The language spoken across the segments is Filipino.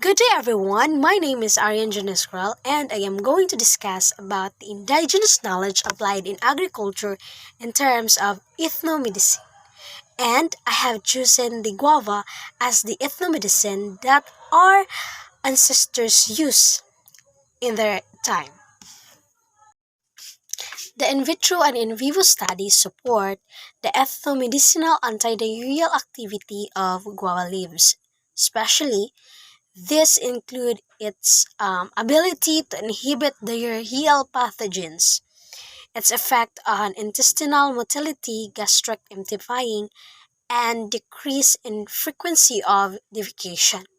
Good day, everyone. My name is Aryan Janiskrel, and I am going to discuss about the indigenous knowledge applied in agriculture in terms of ethnomedicine. And I have chosen the guava as the ethnomedicine that our ancestors used in their time. The in vitro and in vivo studies support the ethnomedicinal antidiarrheal activity of guava leaves, especially these include its ability to inhibit diarrheal pathogens, its effect on intestinal motility, gastric emptying, and decrease in frequency of defecation.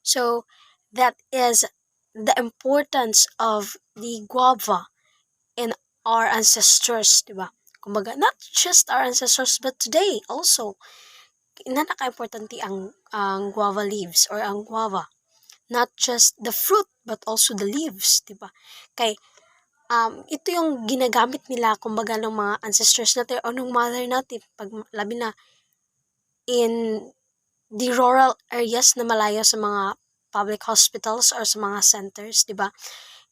So that is the importance of the guava in our ancestors, diba? Kumbaga, not just our ancestors but today also. Nanaka-importante ang guava leaves or ang guava, not just the fruit but also the leaves, 'di ba? Kay ito yung ginagamit nila kumbaga ng mga ancestors natin o ng mother natin pag labi na in the rural areas na malayo sa mga public hospitals or sa mga centers, 'di ba?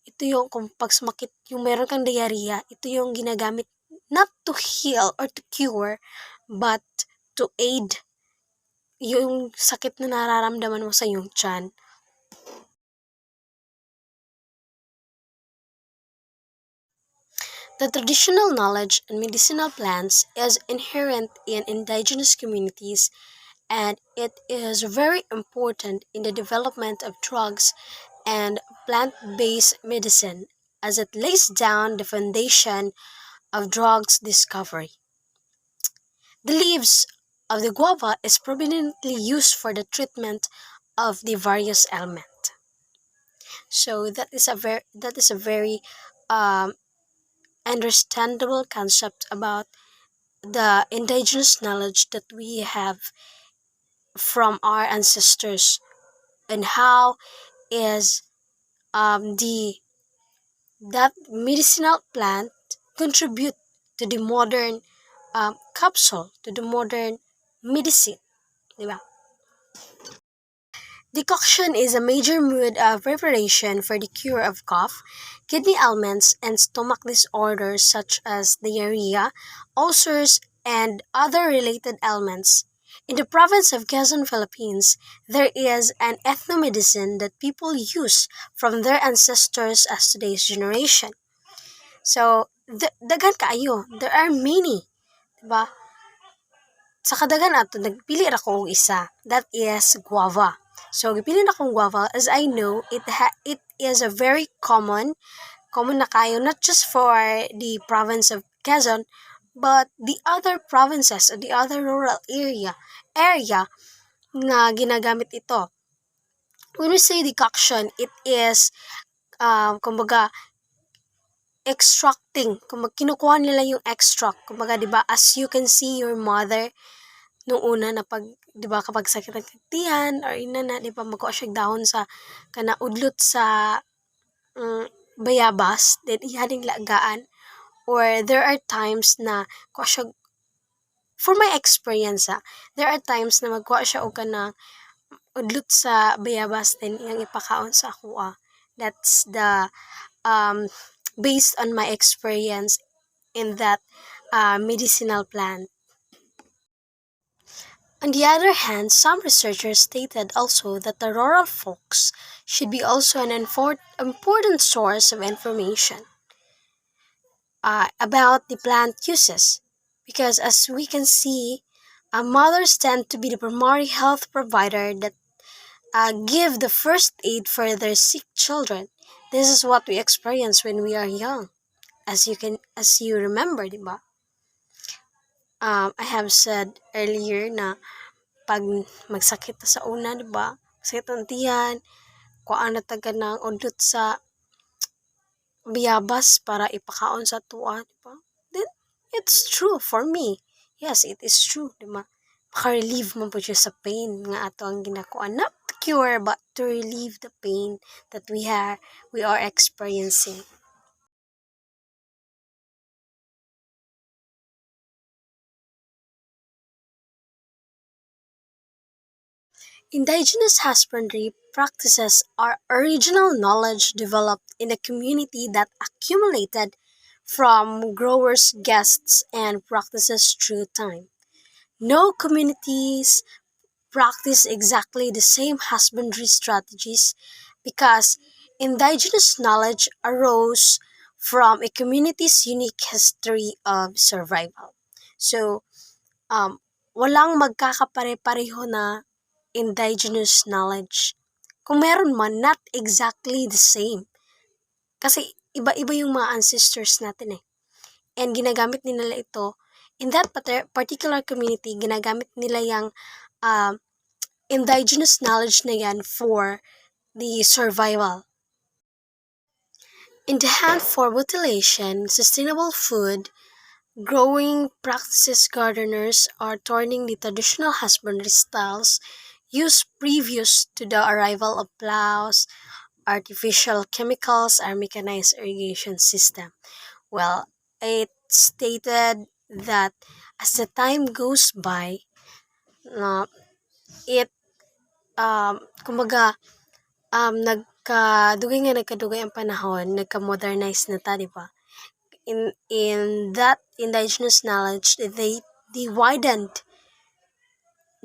Ito yung kung pag sumakit yung meron kang diarrhea, ito yung ginagamit not to heal or to cure but to aid yung sakit na nararamdaman mo sa iyong tiyan. The traditional knowledge in medicinal plants is inherent in indigenous communities, and it is very important in the development of drugs and plant-based medicine as it lays down the foundation of drugs discovery. The leaves of the guava is prominently used for the treatment of the various ailments. So that is a very um, understandable concept about the indigenous knowledge that we have from our ancestors and how is the that medicinal plant contribute to the modern capsule, to the modern medicine, di ba? Decoction is a major mode of preparation for the cure of cough, kidney ailments, and stomach disorders such as diarrhea, ulcers, and other related ailments. In the province of Quezon, Philippines, there is an ethnomedicine that people use from their ancestors as today's generation. So, daghan kaayo. There are many, diba? Sa kadaghan ato nagpili ra ko og isa. That is guava. So gipili na kong guava as I know it is a very common na kayo not just for the province of Quezon but the other provinces or the other rural area nga ginagamit ito. When we say decoction, it is kumbaga extracting, kumbaga kinukuha nila yung extract, kumbaga 'di ba as you can see your mother nung una na pag 'di ba kapag sakit ang tiyan or ina na 'di ba magkuha siya dahon sa kana udlot sa bayabas then ihaning lagaan or there are times na kuha siya for my experience there are times na magkuha siya og kanang udlot sa bayabas then iyang ipakaon sa ako that's the um based on my experience in that medicinal plant. On the other hand, some researchers stated also that the rural folks should be also an important source of information about the plant uses, because as we can see, mothers tend to be the primary health provider that give the first aid for their sick children. This is what we experience when we are young, as you remember, diba? I have said earlier na pag magsakit sa una, di ba? Sakit ang tiyan, kuhaan na taga ng udlot sa biyabas para ipakaon sa tuwa, di ba? Then, it's true for me. Yes, it is true, di ba? Maka-relieve mo po siya sa pain nga ato ang ginakuan. Not to cure, but to relieve the pain that we are experiencing. Indigenous husbandry practices are original knowledge developed in a community that accumulated from growers, guests, and practices through time. No communities practice exactly the same husbandry strategies because indigenous knowledge arose from a community's unique history of survival. So, walang magkakapare-pareho na indigenous knowledge. Kung meron man, not exactly the same. Kasi iba-iba yung mga ancestors natin eh. And ginagamit nila ito, in that particular community, ginagamit nila yung um, indigenous knowledge na yan for the survival. In the hand for mutilation, sustainable food, growing practices gardeners are turning the traditional husbandry styles used previous to the arrival of plows, artificial chemicals, or mechanized irrigation system. Well, it stated that as the time goes by, it kumbaga nagkadugay ang panahon, nagka-modernize na ta, di ba? In that indigenous knowledge, they widened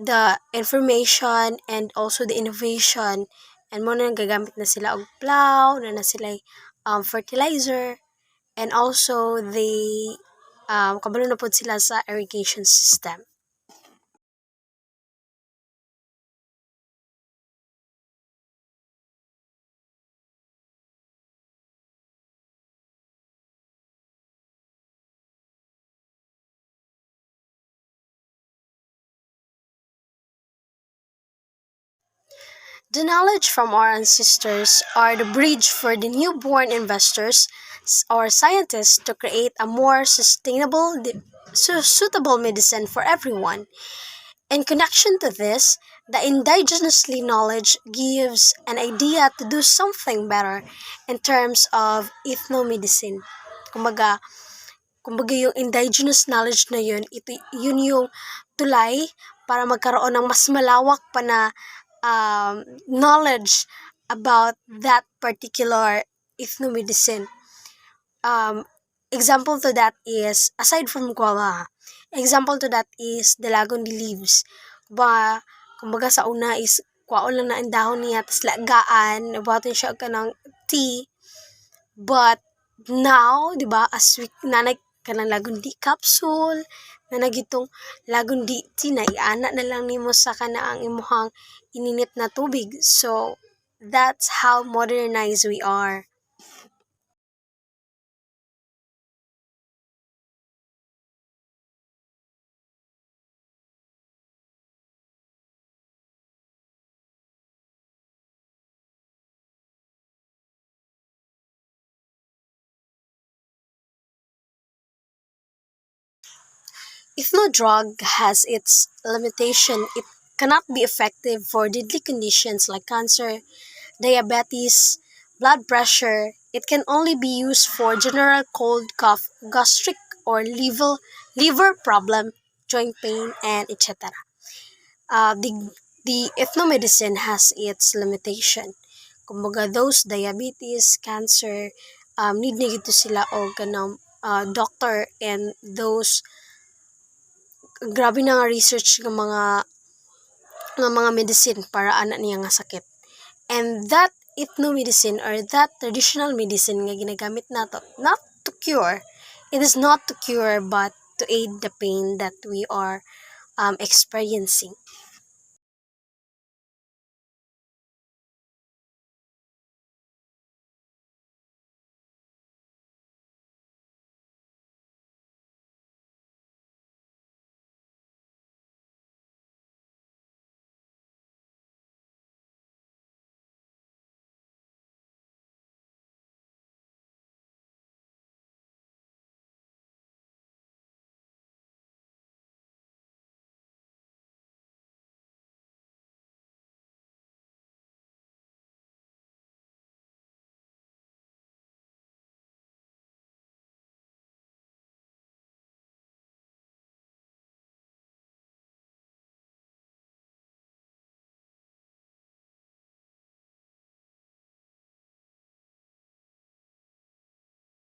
the information and also the innovation, and mo na gagamit na sila og plow, na sila fertilizer, and also they kabalo na pod sila sa irrigation system. The knowledge from our ancestors are the bridge for the newborn investors or scientists to create a more sustainable, suitable medicine for everyone. In connection to this, the indigenously knowledge gives an idea to do something better in terms of ethnomedicine. Kumbaga, kumbaga yung indigenous knowledge na yun yung tulay para magkaroon ng mas malawak pa na knowledge about that particular ethnomedicine. Example to that is, aside from guava, example to that is the lagon leaves. Kumbaga sa una is, kwaon lang na ang dahon niya, tas lagaan, nabuhatin siya ka ng tea. But now, di ba, as we, nanay ka ng lagundi capsule, na nagitong lagundi tea, na iana na lang nimo sa kana ang imuhang ininit na tubig. So, that's how modernized we are. If no drug has its limitation, it cannot be effective for deadly conditions like cancer, diabetes, blood pressure. It can only be used for general cold, cough, gastric or liver problem, joint pain, and etc. The ethnomedicine has its limitation. Kumbaga, those diabetes, cancer, need na gito sila o ganang doctor, and those grabe na nga research ng mga medicine para ana niya nga sakit. And that ethnomedicine or that traditional medicine nga ginagamit nato, not to cure, it is not to cure but to aid the pain that we are experiencing.